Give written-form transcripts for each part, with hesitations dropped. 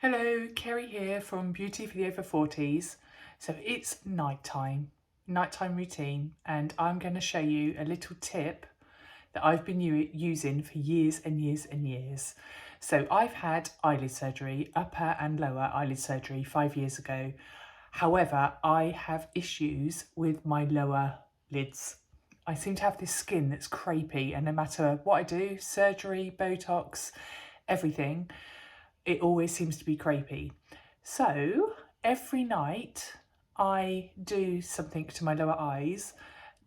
Hello, Kerry here from Beauty for the Over 40s. So it's nighttime routine, and I'm going to show you a little tip that I've been using for years and years and years. So I've had eyelid surgery, upper and lower eyelid surgery 5 years ago. However, I have issues with my lower lids. I seem to have this skin that's crepey, and no matter what I do, surgery, Botox, everything, it always seems to be crepey. So every night I do something to my lower eyes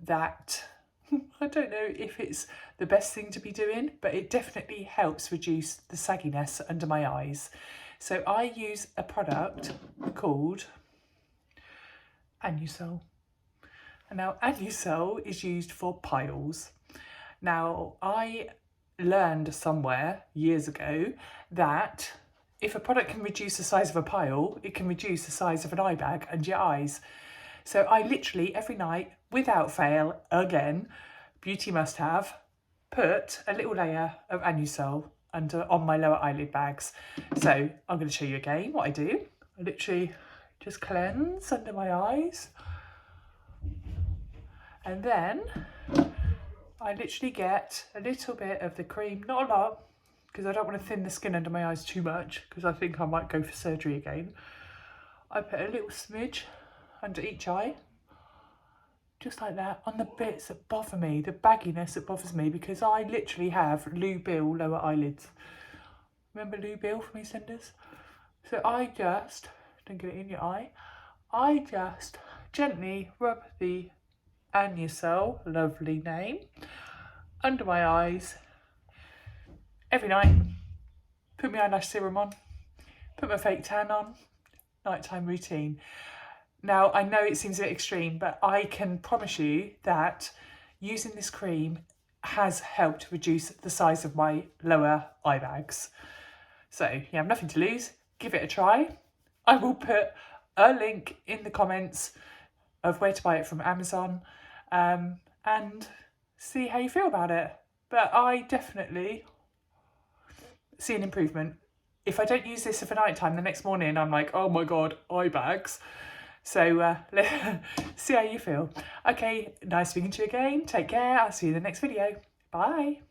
that I don't know if it's the best thing to be doing, but it definitely helps reduce the sagginess under my eyes. So I use a product called Anusol. And now Anusol is used for piles. Now I learned somewhere years ago that if a product can reduce the size of a pile, it can reduce the size of an eye bag under your eyes. So I literally every night, without fail, again, beauty must have, put a little layer of Anusol on my lower eyelid bags. So I'm going to show you again what I do. I literally just cleanse under my eyes. And then I literally get a little bit of the cream, not a lot, because I don't want to thin the skin under my eyes too much, because I think I might go for surgery again. I put a little smidge under each eye, just like that, on the bits that bother me, the bagginess that bothers me, because I literally have Lou Bill lower eyelids. Remember Lou Bill from EastEnders? So I just, don't get it in your eye, I just gently rub the Anusol, lovely name, under my eyes every night. Put my eyelash serum on, put my fake tan on, nighttime routine. Now I know it seems a bit extreme, but I can promise you that using this cream has helped reduce the size of my lower eye bags. So you have nothing to lose, give it a try. I will put a link in the comments of where to buy it from Amazon, and see how you feel about it. But I definitely see an improvement. If I don't use this for night time, the next morning I'm like, oh my god, eye bags. So see how you feel. Okay, nice speaking to you again. Take care. I'll see you in the next video. Bye.